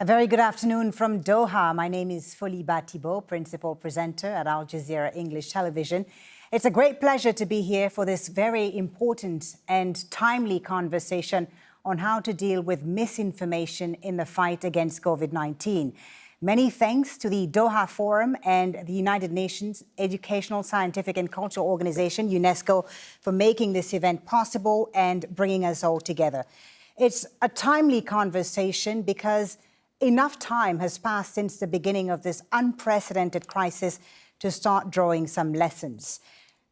A very good afternoon from Doha. My name is Foliba Thibault, Principal Presenter at AlJazeera English Television. It's a great pleasure to be here for this very important and timely conversation on how to deal with misinformation in the fight against COVID-19. Many thanks to the Doha Forum and the United Nations Educational, Scientific and Cultural Organization, UNESCO, for making this event possible and bringing us all together. It's a timely conversation because enough time has passed since the beginning of this unprecedented crisis to start drawing some lessons.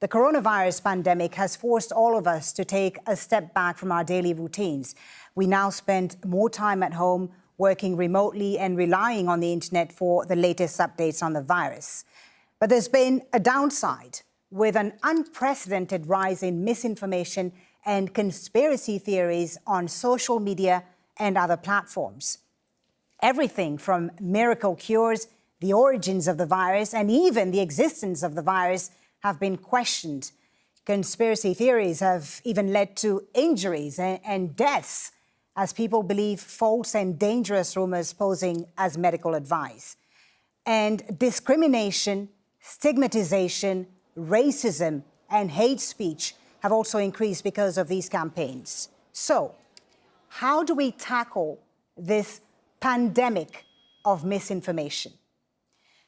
The coronavirus pandemic has forced all of us to take a step back from our daily routines. We now spend more time at home, working remotely and relying on the internet for the latest updates on the virus. But there's been a downside with an unprecedented rise in misinformation and conspiracy theories on social media and other platforms. Everything from miracle cures, the origins of the virus, and even the existence of the virus have been questioned. Conspiracy theories have even led to injuries and deaths as people believe false and dangerous rumors posing as medical advice. And discrimination, stigmatization, racism, and hate speech have also increased because of these campaigns. So, how do we tackle this pandemic of misinformation?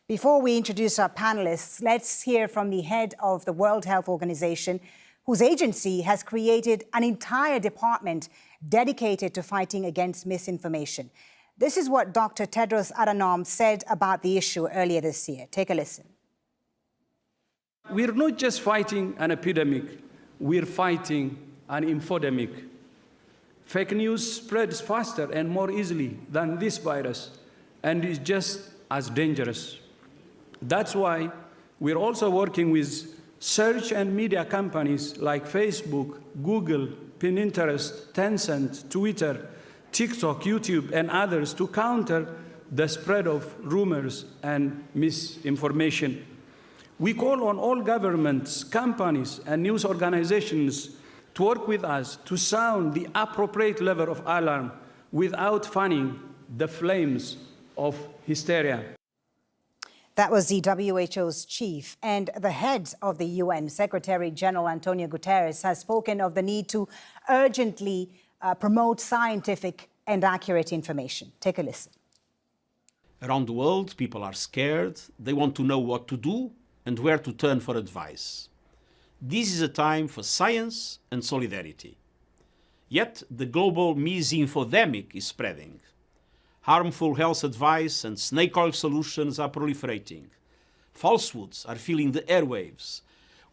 Before we introduce our panelists, let's hear from the head of the World Health Organization, whose agency has created an entire department dedicated to fighting against misinformation. This is what Dr. Tedros Adhanom said about the issue earlier this year. Take a listen. We're not just fighting an epidemic, we're fighting an infodemic. Fake news spreads faster and more easily than this virus and is just as dangerous. That's why we're also working with search and media companies like Facebook, Google, Pinterest, Tencent, Twitter, TikTok, YouTube, and others to counter the spread of rumors and misinformation. We call on all governments, companies, and news organizations to work with us to sound the appropriate level of alarm without fanning the flames of hysteria. That was the WHO's chief, and the head of the UN, Secretary General Antonio Guterres, has spoken of the need to urgently promote scientific and accurate information. Take a listen. Around the world, people are scared. They want to know what to do and where to turn for advice. This is a time for science and solidarity. Yet the global misinfodemic is spreading. Harmful health advice and snake oil solutions are proliferating. Falsehoods are filling the airwaves.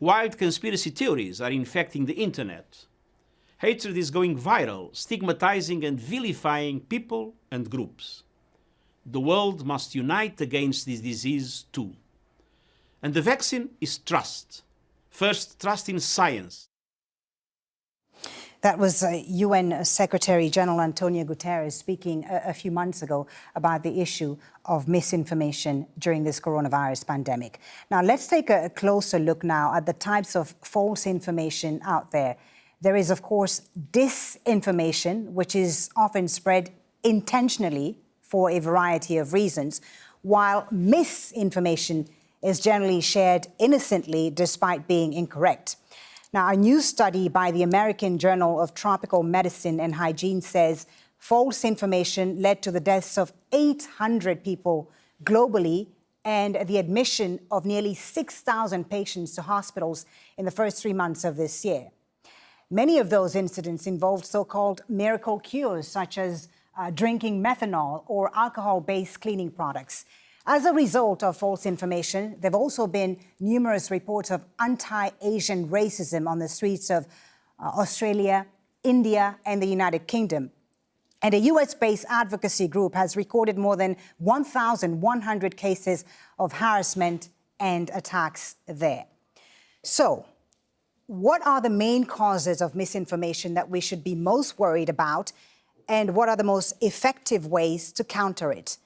Wild conspiracy theories are infecting the internet. Hatred is going viral, stigmatizing and vilifying people and groups. The world must unite against this disease too. And the vaccine is trust. First, trust in science. That was UN Secretary General Antonio Guterres speaking a few months ago about the issue of misinformation during this coronavirus pandemic. Now, let's take a closer look now at the types of false information out there. There is, of course, disinformation, which is often spread intentionally for a variety of reasons, while misinformation is generally shared innocently despite being incorrect. Now, a new study by the American Journal of Tropical Medicine and Hygiene says false information led to the deaths of 800 people globally and the admission of nearly 6,000 patients to hospitals in the first 3 months of this year. Many of those incidents involved so-called miracle cures, such as drinking methanol or alcohol-based cleaning products. As a result of false information, there have also been numerous reports of anti-Asian racism on the streets of Australia, India, and the United Kingdom. And a US-based advocacy group has recorded more than 1,100 cases of harassment and attacks there. So, what are the main causes of misinformation that we should be most worried about, and what are the most effective ways to counter it?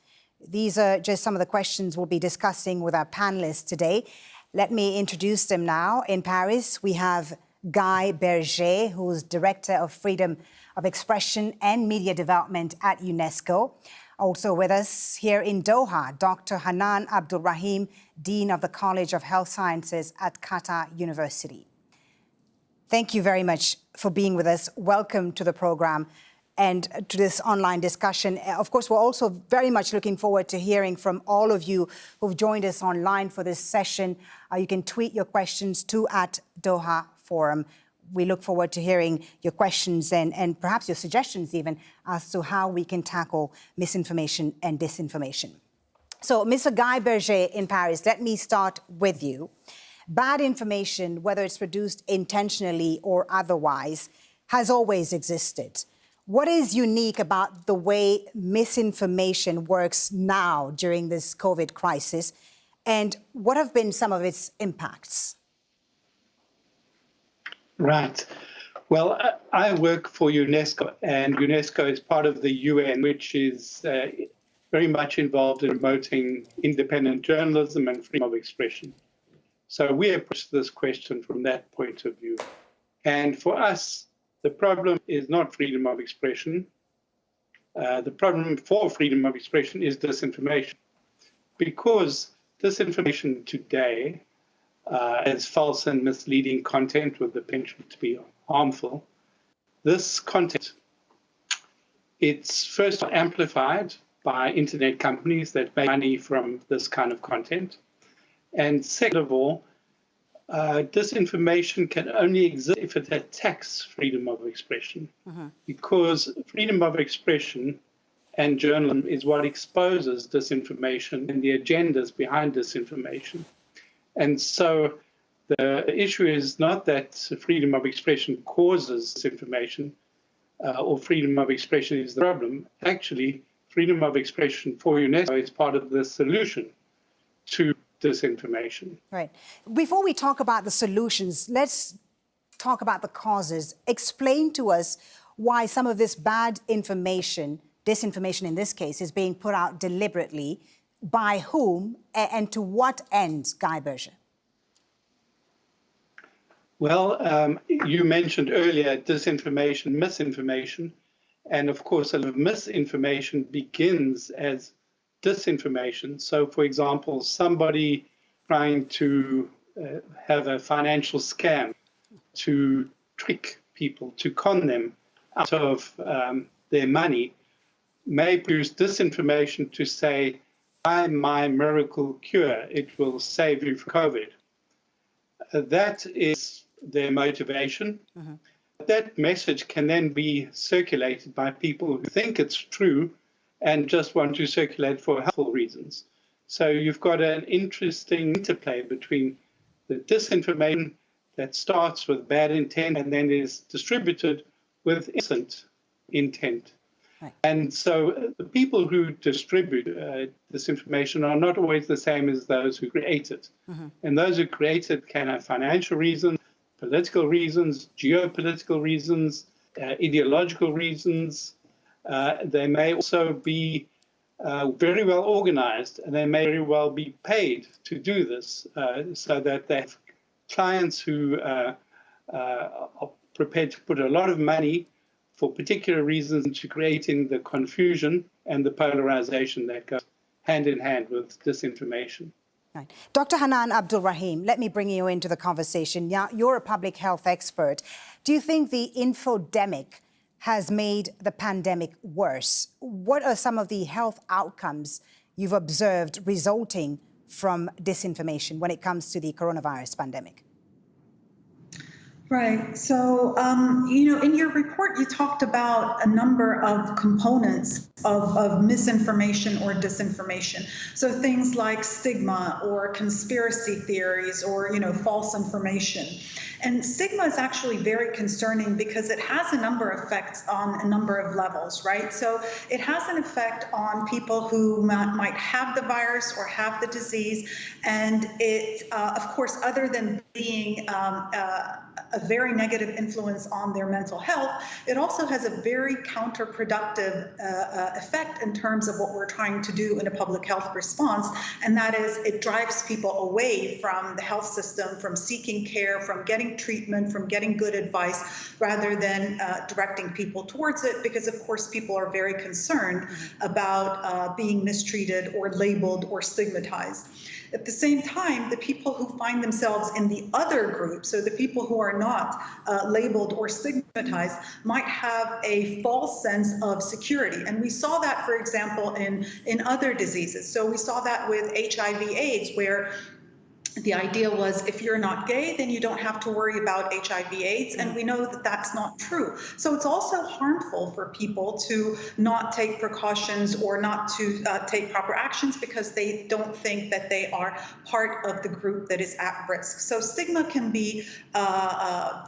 These are just some of the questions we'll be discussing with our panelists today. Let me introduce them now. In Paris, we have Guy Berger, who's Director of Freedom of Expression and Media Development at UNESCO. Also with us here in Doha, Dr. Hanan Abdul Rahim, Dean of the College of Health Sciences at Qatar University. Thank you very much for being with us. Welcome to the program and to this online discussion. Of course, we're also very much looking forward to hearing from all of you who've joined us online for this session. You can tweet your questions to @Doha Forum. We look forward to hearing your questions and perhaps your suggestions even as to how we can tackle misinformation and disinformation. So, Mr. Guy Berger in Paris, let me start with you. Bad information, whether it's produced intentionally or otherwise, has always existed. What is unique about the way misinformation works now during this COVID crisis, and what have been some of its impacts? Right. Well, I work for UNESCO, and UNESCO is part of the UN, which is very much involved in promoting independent journalism and freedom of expression. So we approach this question from that point of view. And for us, the problem is not freedom of expression. The problem for freedom of expression is disinformation. Because disinformation today as false and misleading content with the potential to be harmful, this content, it's first amplified by internet companies that make money from this kind of content. And second of all, disinformation can only exist if it attacks freedom of expression, because freedom of expression and journalism is what exposes disinformation and the agendas behind disinformation. And so the issue is not that freedom of expression causes disinformation or freedom of expression is the problem. Actually, freedom of expression for UNESCO is part of the solution to disinformation. Right. Before we talk about the solutions, let's talk about the causes. Explain to us why some of this bad information, disinformation in this case, is being put out deliberately, by whom, and to what end, Guy Berger? Well, you mentioned earlier disinformation, misinformation, and of course, a lot of misinformation begins as disinformation. So, for example, somebody trying to have a financial scam, to trick people, to con them out of their money, may produce disinformation to say, "Buy my miracle cure, it will save you from COVID." That is their motivation. That message can then be circulated by people who think it's true and just want to circulate for helpful reasons. So you've got an interesting interplay between the disinformation that starts with bad intent and then is distributed with innocent intent. Right. And so the people who distribute this information are not always the same as those who create it. And those who create it can have financial reasons, political reasons, geopolitical reasons, ideological reasons. They may also be very well organized, and they may very well be paid to do this, so that they have clients who are prepared to put a lot of money for particular reasons into creating the confusion and the polarization that goes hand in hand with disinformation. Right. Dr. Hanan Abdul Rahim, let me bring you into the conversation. Now, you're a public health expert. Do you think the infodemic has made the pandemic worse? What are some of the health outcomes you've observed resulting from disinformation when it comes to the coronavirus pandemic? Right. So, in your report, you talked about a number of components of misinformation or disinformation. So things like stigma or conspiracy theories or, false information. And stigma is actually very concerning because it has a number of effects on a number of levels, right? So it has an effect on people who might have the virus or have the disease. And it, of course, other than being a very negative influence on their mental health, it also has a very counterproductive effect in terms of what we're trying to do in a public health response, and that is it drives people away from the health system, from seeking care, from getting treatment, from getting good advice, rather than directing people towards it, because of course people are very concerned about being mistreated or labeled or stigmatized. At the same time, the people who find themselves in the other group, so the people who are not labeled or stigmatized, might have a false sense of security. And we saw that, for example, in other diseases. So we saw that with HIV/AIDS, where the idea was if you're not gay, then you don't have to worry about HIV/AIDS, and we know that that's not true. So it's also harmful for people to not take precautions or not to take proper actions because they don't think that they are part of the group that is at risk. So stigma can be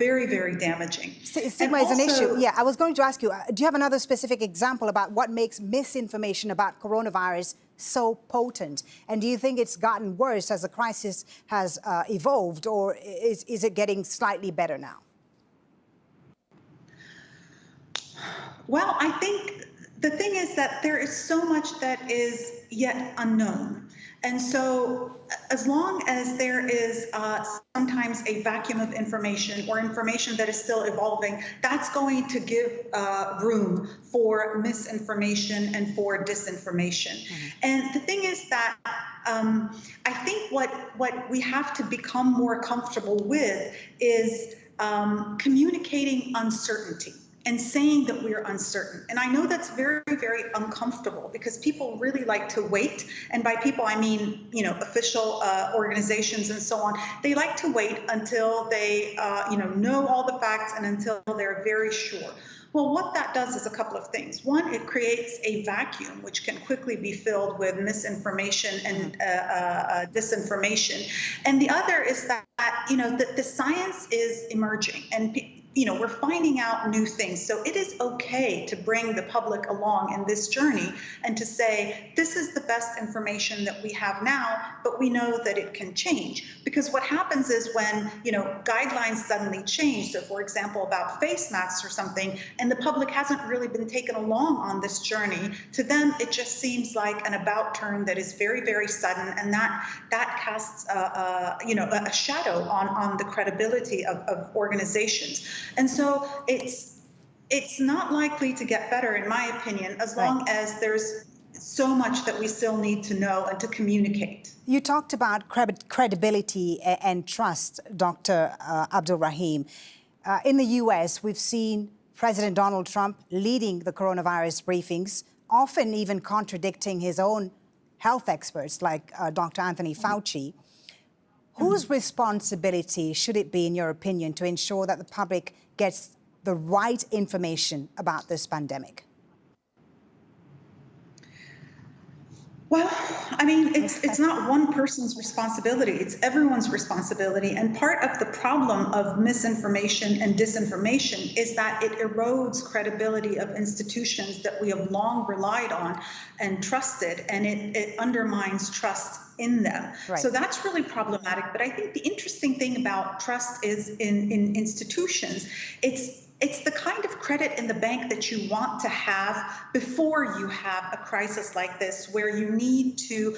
very, very damaging. Stigma is an issue. Yeah, I was going to ask you, do you have another specific example about what makes misinformation about coronavirus so potent? And do you think it's gotten worse as the crisis has evolved, or is it getting slightly better now? Well, I think the thing is that there is so much that is yet unknown. And so as long as there is sometimes a vacuum of information or information that is still evolving, that's going to give room for misinformation and for disinformation. And the thing is that I think what we have to become more comfortable with is communicating uncertainty and saying that we're uncertain. And I know that's very, very uncomfortable because people really like to wait. And by people, I mean, official organizations and so on. They like to wait until they, know all the facts and until they're very sure. Well, what that does is a couple of things. One, it creates a vacuum, which can quickly be filled with misinformation and disinformation. And the other is that, the science is emerging, and we're finding out new things. So it is okay to bring the public along in this journey and to say, this is the best information that we have now, but we know that it can change. Because what happens is when, guidelines suddenly change, so for example, about face masks or something, and the public hasn't really been taken along on this journey, to them, it just seems like an about turn that is very, very sudden, and that casts, a shadow on the credibility of organizations. And so it's not likely to get better, in my opinion, as long as there's so much that we still need to know and to communicate. You talked about credibility and trust, Dr. Abdul Rahim. In the US, we've seen President Donald Trump leading the coronavirus briefings, often even contradicting his own health experts like Dr. Anthony Fauci. Whose responsibility should it be, in your opinion, to ensure that the public gets the right information about this pandemic? Well, I mean, it's not one person's responsibility. It's everyone's responsibility. And part of the problem of misinformation and disinformation is that it erodes credibility of institutions that we have long relied on and trusted, and it undermines trust in them. Right. So that's really problematic. But I think the interesting thing about trust is in institutions, it's the kind of credit in the bank that you want to have before you have a crisis like this, where you need to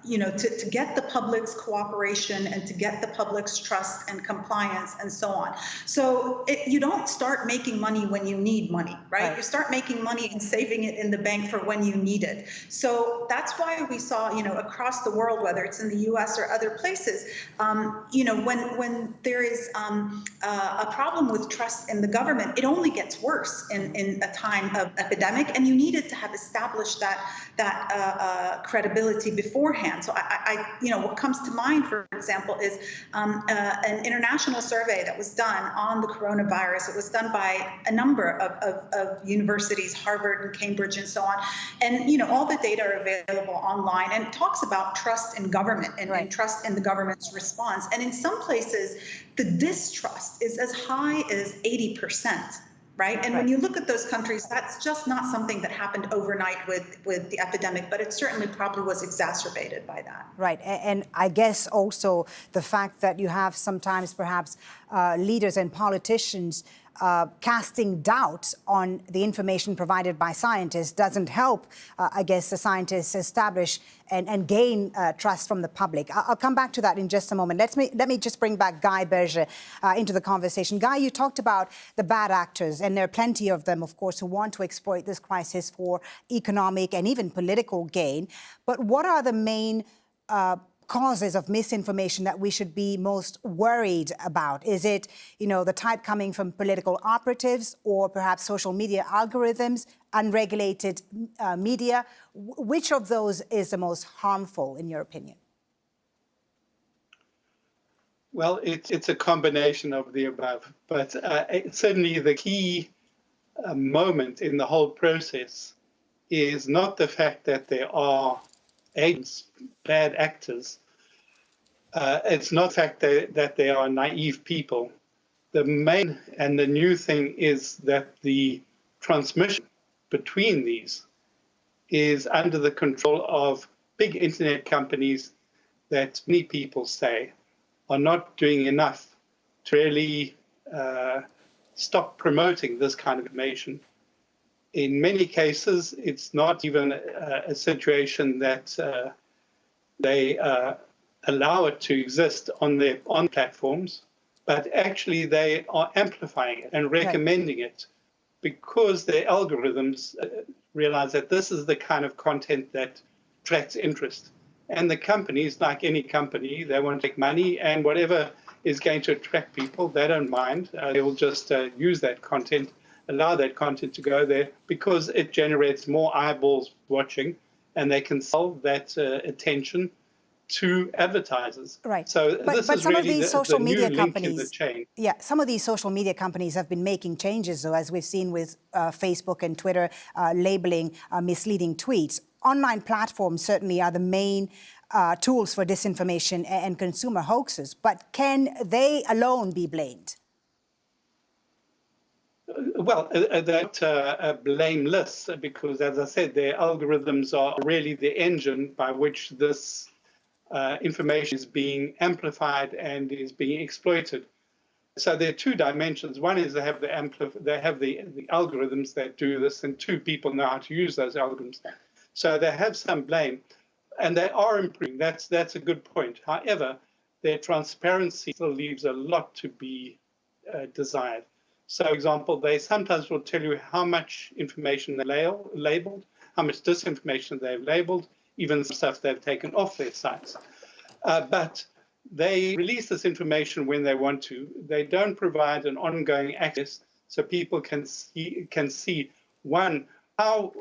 to get the public's cooperation and to get the public's trust and compliance and so on. So you don't start making money when you need money, right? You start making money and saving it in the bank for when you need it. So that's why we saw, across the world, whether it's in the US or other places, when there is a problem with trust in the government, it only gets worse in a time of epidemic, and you needed to have established that credibility beforehand. So what comes to mind, for example, is an international survey that was done on the coronavirus. It was done by a number of universities, Harvard and Cambridge and so on. And, all the data are available online, and it talks about trust in government and trust in the government's response. And in some places, the distrust is as high as 80%. right? And when you look at those countries, that's just not something that happened overnight with the epidemic, but it certainly probably was exacerbated by that. Right. And I guess also the fact that you have sometimes perhaps leaders and politicians casting doubt on the information provided by scientists doesn't help, I guess, the scientists establish and gain trust from the public. I'll come back to that in just a moment. Let me just bring back Guy Berger into the conversation. Guy, you talked about the bad actors, and there are plenty of them, of course, who want to exploit this crisis for economic and even political gain. But what are the main causes of misinformation that we should be most worried about? Is it, the type coming from political operatives, or perhaps social media algorithms, unregulated media? Which of those is the most harmful, in your opinion? Well, it's a combination of the above, but certainly the key moment in the whole process is not the fact that there are agents, bad actors. It's not the fact that they are naive people. The main and the new thing is that the transmission between these is under the control of big internet companies that many people say are not doing enough to really stop promoting this kind of information. In many cases, it's not even a situation that they allow it to exist on platforms, but actually they are amplifying it and recommending it because their algorithms realize that this is the kind of content that attracts interest. And the companies, like any company, they want to make money, and whatever is going to attract people, they don't mind. They will just use that content, allow that content to go there because it generates more eyeballs watching, and they can sell that attention to advertisers. Right. So but this is some really of these social media companies, the chain. Yeah, some of these social media companies have been making changes, though, as we've seen with Facebook and Twitter labeling misleading tweets. Online platforms certainly are the main tools for disinformation and consumer hoaxes, but can they alone be blamed? Well, they're blameless because, as I said, their algorithms are really the engine by which this information is being amplified and is being exploited. So there are two dimensions. One is they have the algorithms that do this, and two, people know how to use those algorithms. So they have some blame, and they are improving. That's a good point. However, their transparency still leaves a lot to be desired. So, for example, they sometimes will tell you how much information they labeled, how much disinformation they've labeled, even stuff they've taken off their sites. But they release this information when they want to. They don't provide an ongoing access so people can see one, how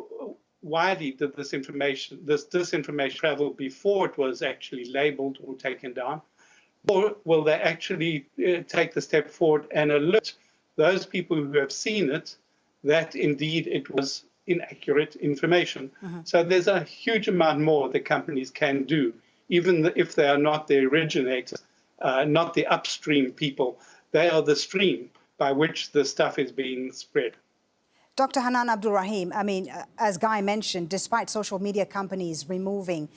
widely did this disinformation travel before it was actually labeled or taken down, or will they actually take the step forward and alert those people who have seen it that indeed it was inaccurate information. So there's a huge amount more that companies can do, even if they are not the originators, not the upstream people. They are the stream by which the stuff is being spread. Dr. Hanan Abdulrahim, I mean, as Guy mentioned, despite social media companies removing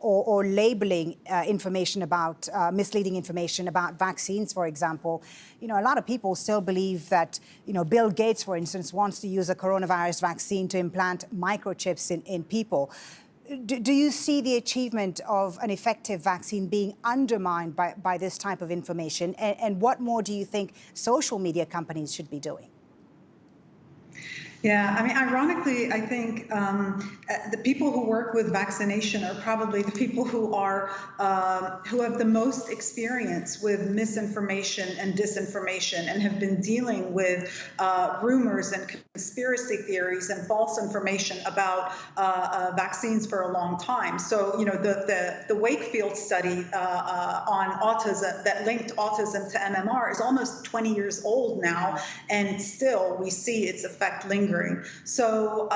or labeling information about misleading information about vaccines, for example, a lot of people still believe that, Bill Gates, for instance, wants to use a coronavirus vaccine to implant microchips in people. Do you see the achievement of an effective vaccine being undermined by this type of information? And what more do you think social media companies should be doing? Yeah, I mean, ironically, I think the people who work with vaccination are probably the people who have the most experience with misinformation and disinformation and have been dealing with rumors and conspiracy theories and false information about vaccines for a long time. So, the Wakefield study on autism that linked autism to MMR is almost 20 years old now, and still we see its effect lingering. So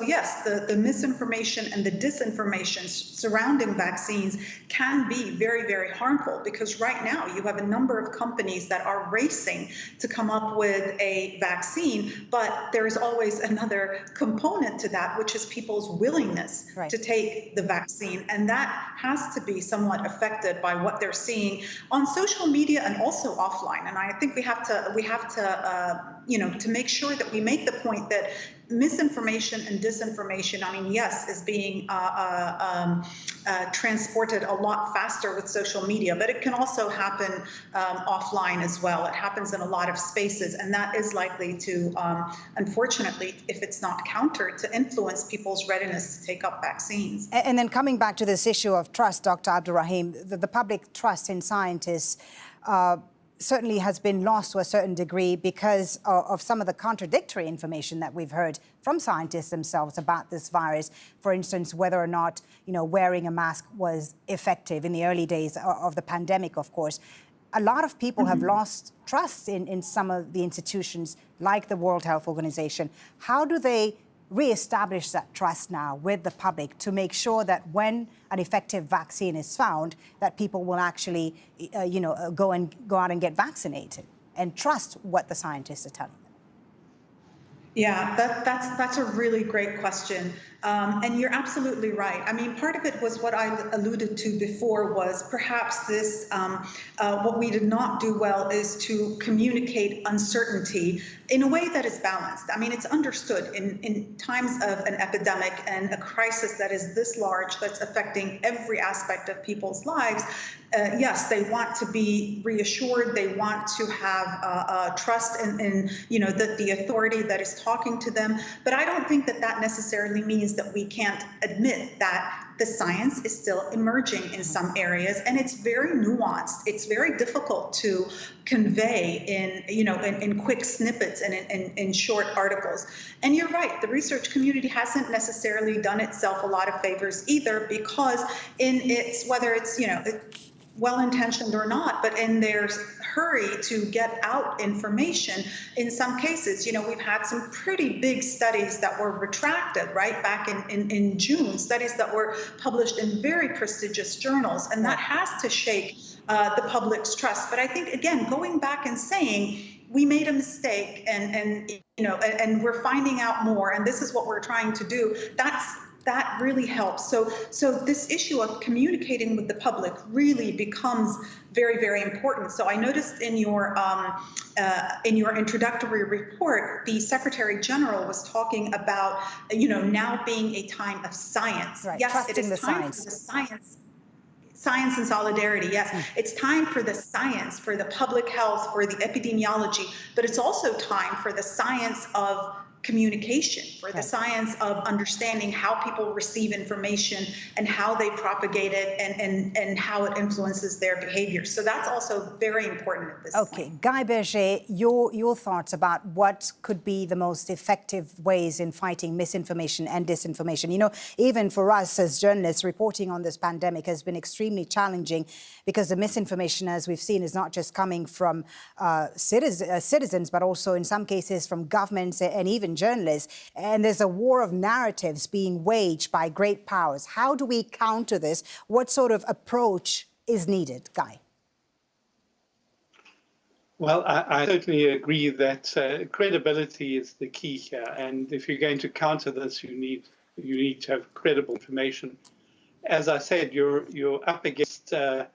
yes, the misinformation and the disinformation surrounding vaccines can be very, very harmful, because right now you have a number of companies that are racing to come up with a vaccine, but there's always another component to that, which is people's willingness to take the vaccine. And that has to be somewhat affected by what they're seeing on social media and also offline. And I think we have to make sure that we make the point that misinformation and disinformation, yes, is being transported a lot faster with social media, but it can also happen offline as well. It happens in a lot of spaces, and that is likely to, unfortunately, if it's not countered, to influence people's readiness to take up vaccines. And then coming back to this issue of trust, Dr. Abdulrahim, the public trust in scientists certainly has been lost to a certain degree because of some of the contradictory information that we've heard from scientists themselves about this virus. For instance, whether or not, wearing a mask was effective in the early days of the pandemic, of course. A lot of people have lost trust in some of the institutions like the World Health Organization. How do they reestablish that trust now with the public to make sure that when an effective vaccine is found, that people will actually, go out and get vaccinated and trust what the scientists are telling them? Yeah, that's a really great question. And you're absolutely right. Part of it was what I alluded to before, was perhaps this, what we did not do well is to communicate uncertainty in a way that is balanced. It's understood in times of an epidemic and a crisis that is this large, that's affecting every aspect of people's lives. Yes, they want to be reassured. They want to have trust in the authority that is talking to them. But I don't think that necessarily means that we can't admit that the science is still emerging in some areas, and it's very nuanced. It's very difficult to convey in quick snippets and in short articles. And you're right, the research community hasn't necessarily done itself a lot of favors either, because whether it's well-intentioned or not, but in their hurry to get out information, in some cases, we've had some pretty big studies that were retracted back in June, studies that were published in very prestigious journals, and that has to shake the public's trust. But I think, again, going back and saying, we made a mistake and we're finding out more, and this is what we're trying to do, that really helps. So this issue of communicating with the public really becomes very, very important. So I noticed in your introductory report, the Secretary General was talking about now being a time of science. Right. Yes, Trusting it is time for the science. Science and solidarity, yes. It's time for the science, for the public health, for the epidemiology, but it's also time for the science of communication, for the science of understanding how people receive information and how they propagate it and how it influences their behavior. So that's also very important at this point. Okay, Guy Berger, your thoughts about what could be the most effective ways in fighting misinformation and disinformation. Even for us as journalists, reporting on this pandemic has been extremely challenging because the misinformation, as we've seen, is not just coming from citizens, but also in some cases from governments and even journalists. And there's a war of narratives being waged by great powers. How do we counter this? What sort of approach is needed, Guy? Well, I certainly agree that credibility is the key here. And if you're going to counter this, you need to have credible information. As I said, you're up against an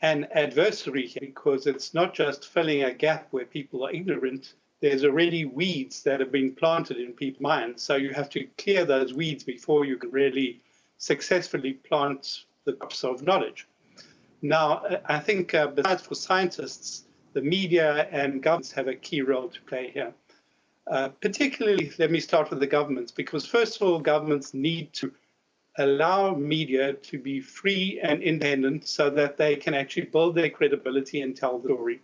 adversary here, because it's not just filling a gap where people are ignorant. There's already weeds that have been planted in people's minds. So you have to clear those weeds before you can really successfully plant the crops of knowledge. Now, I think besides for scientists, the media and governments have a key role to play here. Particularly, let me start with the governments, because first of all, governments need to allow media to be free and independent so that they can actually build their credibility and tell the story.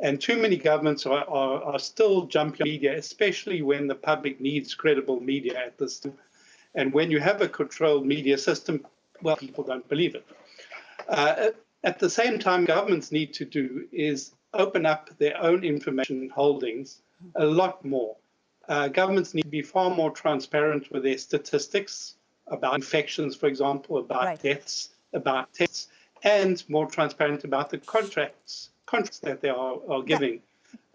And too many governments are still jumping on media, especially when the public needs credible media at this time. And when you have a controlled media system, well, people don't believe it. At the same time, governments need to do is open up their own information holdings a lot more. Governments need to be far more transparent with their statistics about infections, for example, about deaths, about tests, and more transparent about the contracts that they are giving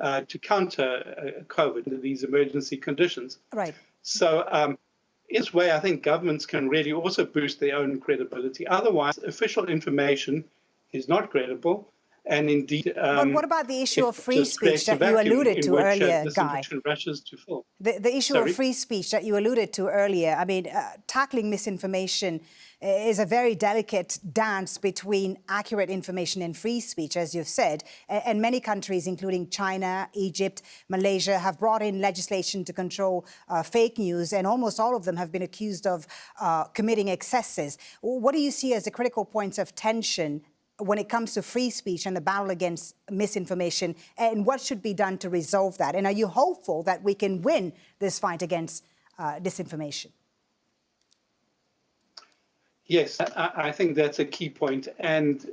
to counter COVID, these emergency conditions. Right. So in this way, I think governments can really also boost their own credibility. Otherwise, official information is not credible. And indeed, but what about the issue of free speech that you alluded to earlier, Guy? Rushes to fill. The issue of free speech that you alluded to earlier, I mean, tackling misinformation is a very delicate dance between accurate information and free speech, as you've said. And many countries, including China, Egypt, Malaysia, have brought in legislation to control fake news, and almost all of them have been accused of committing excesses. What do you see as the critical points of tension when it comes to free speech and the battle against misinformation, and what should be done to resolve that? And are you hopeful that we can win this fight against disinformation? Yes, I think that's a key point. And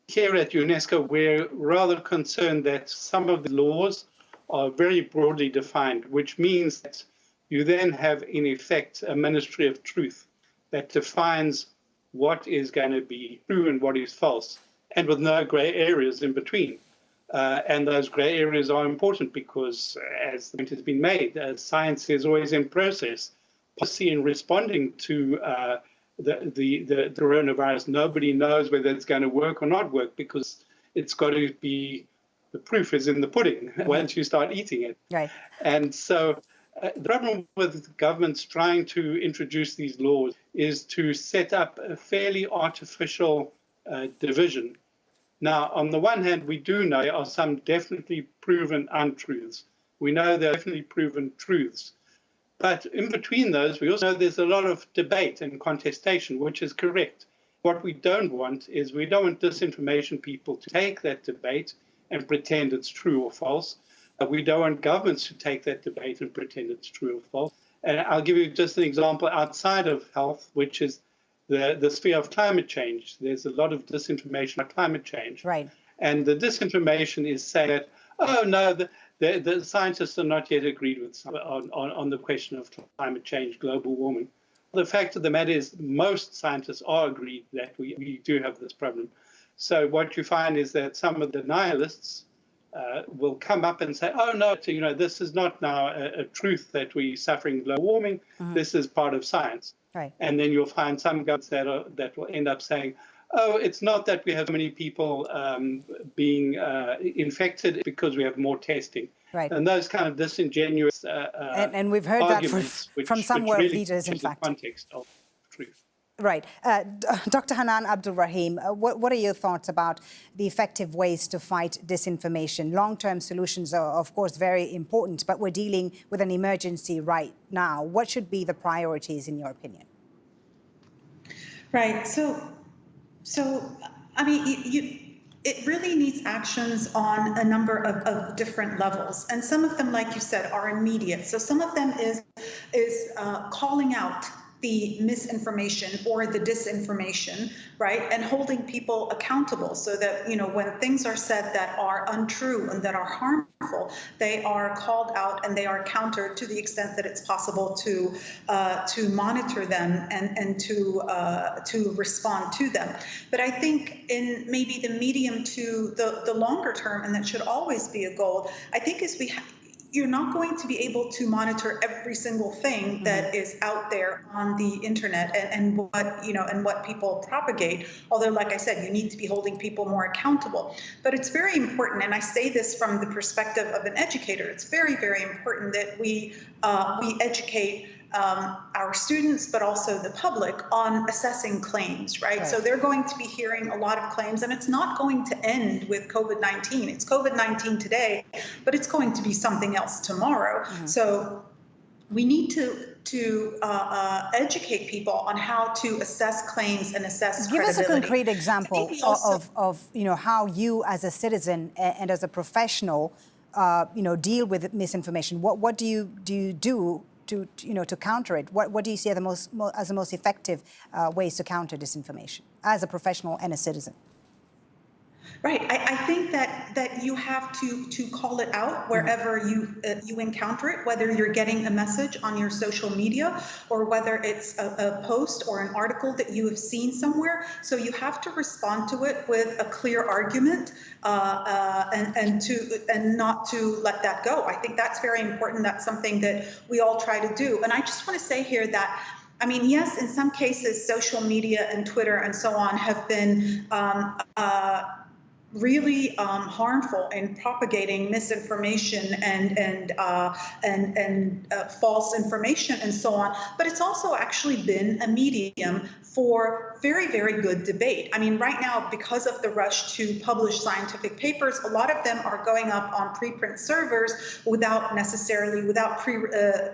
here at UNESCO, we're rather concerned that some of the laws are very broadly defined, which means that you then have, in effect, a Ministry of Truth that defines what is going to be true and what is false, and with no grey areas in between. And those grey areas are important because, as the point has been made, science is always in process. Policy in responding to the coronavirus, nobody knows whether it's going to work or not work, because it's got to be, the proof is in the pudding once you start eating it. Right. And so the problem with governments trying to introduce these laws is to set up a fairly artificial division. Now, on the one hand, we do know there are some definitely proven untruths. We know there are definitely proven truths. But in between those, we also know there's a lot of debate and contestation, which is correct. What we don't want is we don't want disinformation people to take that debate and pretend it's true or false. We don't want governments to take that debate and pretend it's true or false. And I'll give you just an example outside of health, which is the sphere of climate change. There's a lot of disinformation about climate change. Right. And the disinformation is saying that, oh, no, the scientists are not yet agreed with on the question of climate change, global warming. The fact of the matter is most scientists are agreed that we do have this problem. So what you find is that some of the denialists will come up and say, oh, no, this is not now a truth that we're suffering global warming. This is part of science. Right. And then you'll find some governments that will end up saying, oh, it's not that we have so many people being infected because we have more testing. Right. And those kind of disingenuous and we've heard that from some world leaders, in fact. The context of truth. Right. Dr. Hanan Abdul Rahim, what are your thoughts about the effective ways to fight disinformation? Long-term solutions are, of course, very important, but we're dealing with an emergency right now. What should be the priorities, in your opinion? Right. So I mean, it really needs actions on a number of different levels. And some of them, like you said, are immediate. So some of them is calling out the misinformation or the disinformation, right? And holding people accountable so that, when things are said that are untrue and that are harmful, they are called out and they are countered to the extent that it's possible to monitor them and to respond to them. But I think in maybe the medium to the longer term, and that should always be a goal, I think is you're not going to be able to monitor every single thing that is out there on the internet and what people propagate. Although, like I said, you need to be holding people more accountable. But it's very important, and I say this from the perspective of an educator. It's very, very important that we educate our students, but also the public, on assessing claims, right? So they're going to be hearing a lot of claims, and it's not going to end with COVID-19. It's COVID-19 today, but it's going to be something else tomorrow. So we need to educate people on how to assess claims and assess Give us a credibility. concrete example of how you, as a citizen and as a professional, deal with misinformation. What do you do to counter it? What do you see as the most effective ways to counter disinformation as a professional and a citizen? Right. I think that you have to call it out wherever you encounter it, whether you're getting a message on your social media or whether it's a post or an article that you have seen somewhere. So you have to respond to it with a clear argument and not to let that go. I think that's very important. That's something that we all try to do. And I just want to say here that, I mean, yes, in some cases, social media and Twitter and so on have been really harmful in propagating misinformation and false information and so on. But it's also actually been a medium for very, very good debate. I mean, right now, because of the rush to publish scientific papers, a lot of them are going up on preprint servers without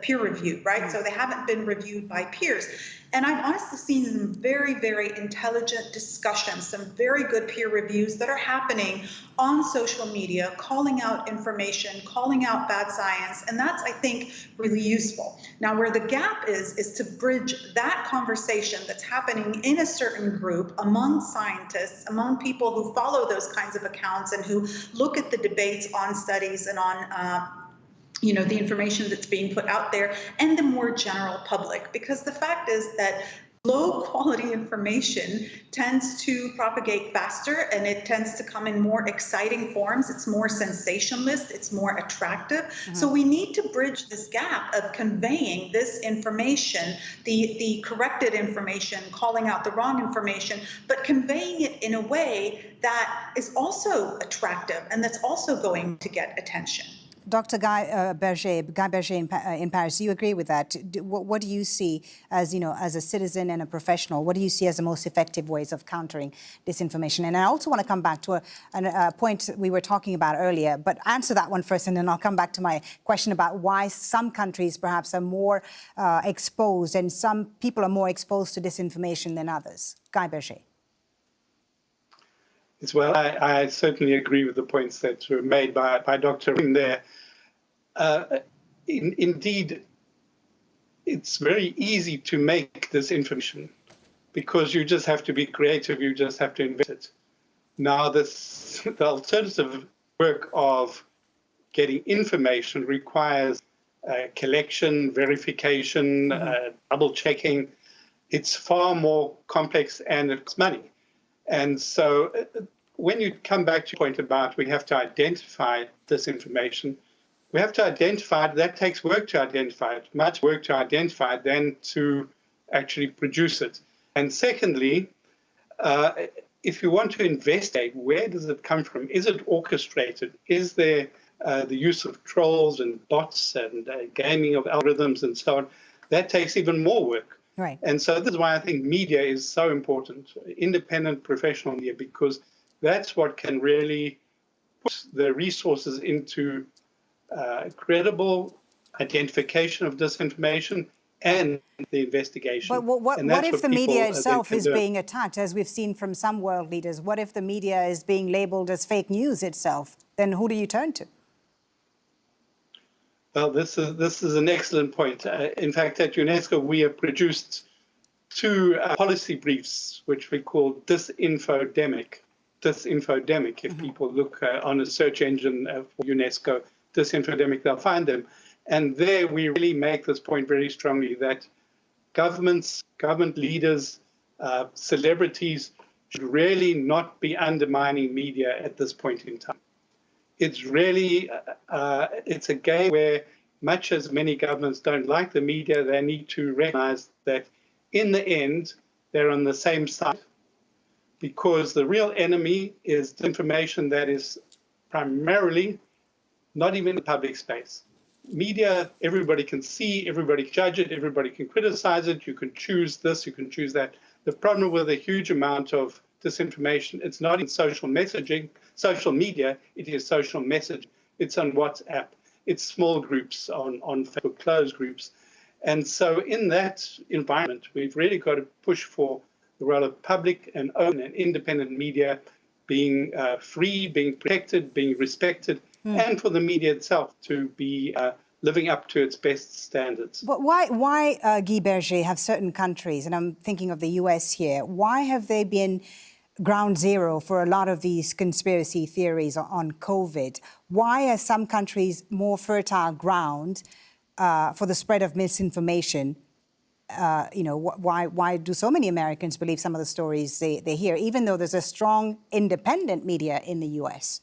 peer review, right? So they haven't been reviewed by peers. And I've honestly seen some very, very intelligent discussions, some very good peer reviews that are happening on social media, calling out information, calling out bad science. And that's, I think, really useful. Now, where the gap is to bridge that conversation that's happening in a certain group among scientists, among people who follow those kinds of accounts and who look at the debates on studies and on the information that's being put out there, and the more general public. Because the fact is that low quality information tends to propagate faster and it tends to come in more exciting forms. It's more sensationalist, it's more attractive. So we need to bridge this gap of conveying this information, the corrected information, calling out the wrong information, but conveying it in a way that is also attractive and that's also going to get attention. Dr. Guy Berger in Paris, do you agree with that? What do you see as, as a citizen and a professional, what do you see as the most effective ways of countering disinformation? And I also want to come back to a point we were talking about earlier, but answer that one first, and then I'll come back to my question about why some countries perhaps are more exposed and some people are more exposed to disinformation than others. Guy Berger. Well, I certainly agree with the points that were made by Dr. Rim there. Indeed, it's very easy to make this information because you just have to be creative, you just have to invent it. Now, the alternative work of getting information requires collection, verification, double checking. It's far more complex and it's money. And so when you come back to your point about we have to identify this information, we have to identify it. That takes work to identify it, much work to identify it than to actually produce it. And secondly, if you want to investigate, where does it come from? Is it orchestrated? Is there the use of trolls and bots and gaming of algorithms and so on? That takes even more work. Right. And so this is why I think media is so important, independent professional media, because that's what can really put the resources into credible identification of disinformation and the investigation. But what if the media itself is being attacked, as we've seen from some world leaders? What if the media is being labeled as fake news itself? Then who do you turn to? Well, this is an excellent point. In fact, at UNESCO, we have produced two policy briefs, which we call Disinfodemic. Disinfodemic. If people look on a search engine for UNESCO, Disinfodemic, they'll find them. And there we really make this point very strongly that governments, government leaders, celebrities should really not be undermining media at this point in time. It's really, it's a game where much as many governments don't like the media, they need to recognize that in the end, they're on the same side, because the real enemy is information that is primarily not even in the public space. Media, everybody can see, everybody can judge it, everybody can criticize it, you can choose this, you can choose that. The problem with a huge amount of disinformation, it's not in social messaging, social media, it is social messaging. It's on WhatsApp, it's small groups on Facebook, closed groups. And so in that environment, we've really got to push for the role of public and open and independent media being free, being protected, being respected, and for the media itself to be living up to its best standards. But why Guy Berger, have certain countries, and I'm thinking of the US here, why have they been ground zero for a lot of these conspiracy theories on COVID? Why are some countries more fertile ground for the spread of misinformation? Why do so many Americans believe some of the stories they hear, even though there's a strong independent media in the US?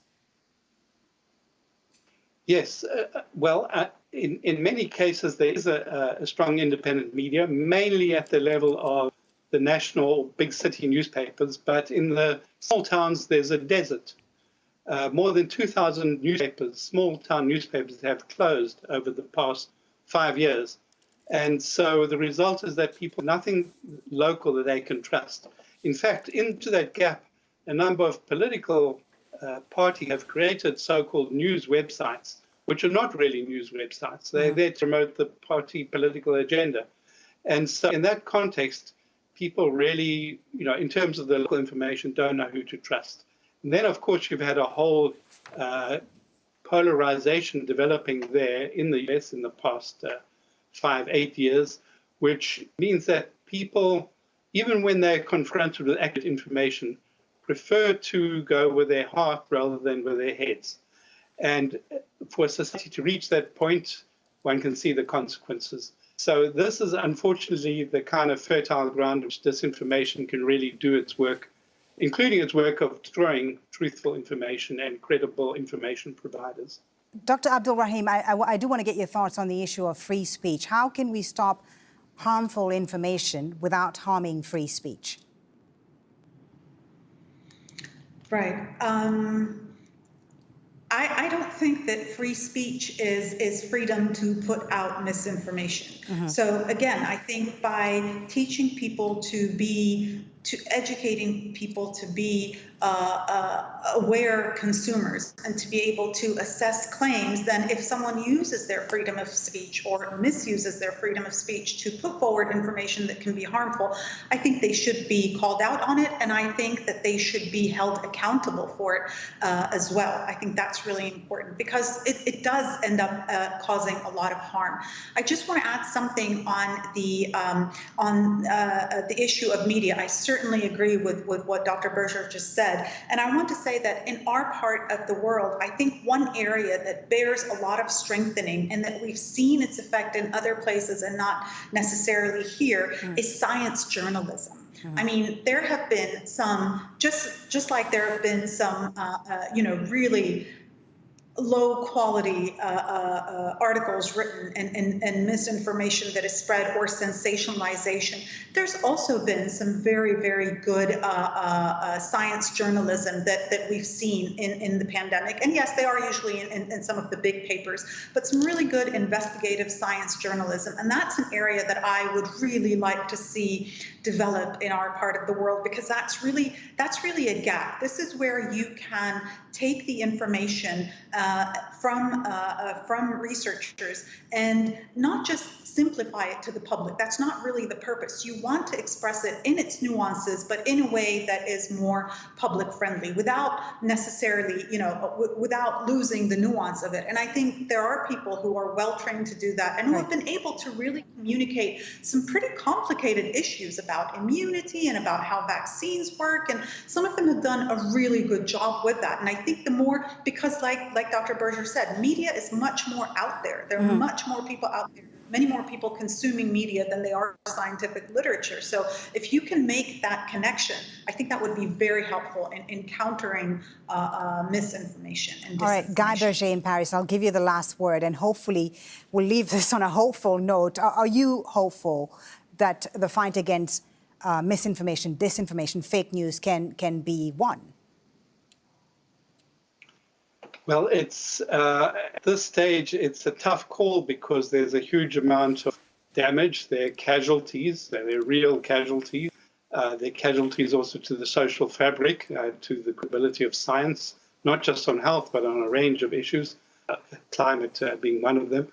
Yes, in many cases, there is a strong independent media, mainly at the level of the national big city newspapers. But in the small towns, there's a desert. More than 2,000 newspapers, small town newspapers, have closed over the past 5 years. And so the result is that people have nothing local that they can trust. In fact, into that gap, a number of political parties have created so-called news websites, which are not really news websites. They're there to promote the party political agenda. And so in that context, people really, in terms of the local information, don't know who to trust. And then, of course, you've had a whole polarization developing there in the US in the past 5-8 years, which means that people, even when they're confronted with accurate information, prefer to go with their heart rather than with their heads. And for society to reach that point, one can see the consequences. So this is unfortunately the kind of fertile ground which disinformation can really do its work, including its work of destroying truthful information and credible information providers. Dr. Abdul Rahim, I do want to get your thoughts on the issue of free speech. How can we stop harmful information without harming free speech? Right. I don't think that free speech is freedom to put out misinformation. So again, I think by teaching people educating people to be aware consumers and to be able to assess claims, then if someone uses their freedom of speech or misuses their freedom of speech to put forward information that can be harmful, I think they should be called out on it, and I think that they should be held accountable for it as well. I think that's really important because it does end up causing a lot of harm. I just want to add something on the issue of media. I certainly agree with what Dr. Berger just said. And I want to say that in our part of the world, I think one area that bears a lot of strengthening and that we've seen its effect in other places and not necessarily here is science journalism. I mean, there have been some, just like there have been some, really low quality articles written and misinformation that is spread or sensationalization. There's also been some very, very good science journalism that we've seen in the pandemic. And yes, they are usually in some of the big papers, but some really good investigative science journalism. And that's an area that I would really like to see develop in our part of the world, because that's really a gap. This is where you can take the information from researchers and not just simplify it to the public. That's not really the purpose. You want to express it in its nuances, but in a way that is more public friendly, without necessarily, without losing the nuance of it. And I think there are people who are well trained to do that and who have been able to really communicate some pretty complicated issues about immunity and about how vaccines work. And some of them have done a really good job with that. And I think the more, because like Dr. Berger said, media is much more out there. There are much more people out there, many more people consuming media than they are scientific literature. So if you can make that connection, I think that would be very helpful in countering misinformation and disinformation. All right, Guy Berger in Paris, I'll give you the last word, and hopefully we'll leave this on a hopeful note. Are you hopeful that the fight against misinformation, disinformation, fake news can be won? Well, it's at this stage, it's a tough call because there's a huge amount of damage. There are casualties, there are real casualties. There are casualties also to the social fabric, to the credibility of science, not just on health, but on a range of issues, climate being one of them.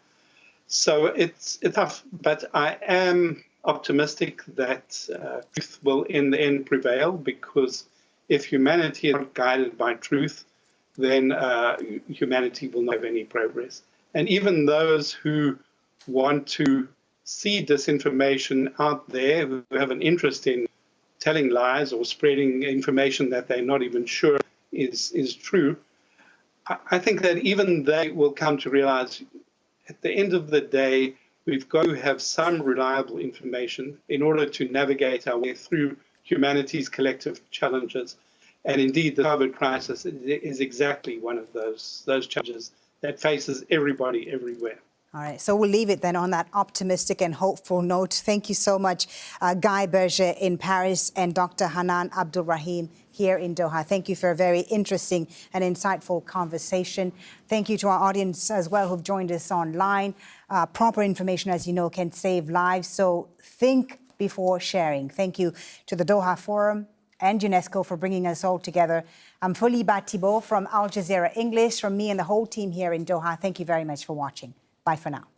So it's tough, but I am optimistic that truth will in the end prevail, because if humanity is not guided by truth, then humanity will not have any progress. And even those who want to see disinformation out there, who have an interest in telling lies or spreading information that they're not even sure is true, I think that even they will come to realize at the end of the day, we've got to have some reliable information in order to navigate our way through humanity's collective challenges. And indeed, the COVID crisis is exactly one of those challenges that faces everybody everywhere. All right, so we'll leave it then on that optimistic and hopeful note. Thank you so much, Guy Berger in Paris and Dr. Hanan Abdul Rahim here in Doha. Thank you for a very interesting and insightful conversation. Thank you to our audience as well who've joined us online. Proper information, as you know, can save lives, so think before sharing. Thank you to the Doha Forum and UNESCO for bringing us all together. I'm Folie Batibo from Al Jazeera English, from me and the whole team here in Doha. Thank you very much for watching. Bye for now.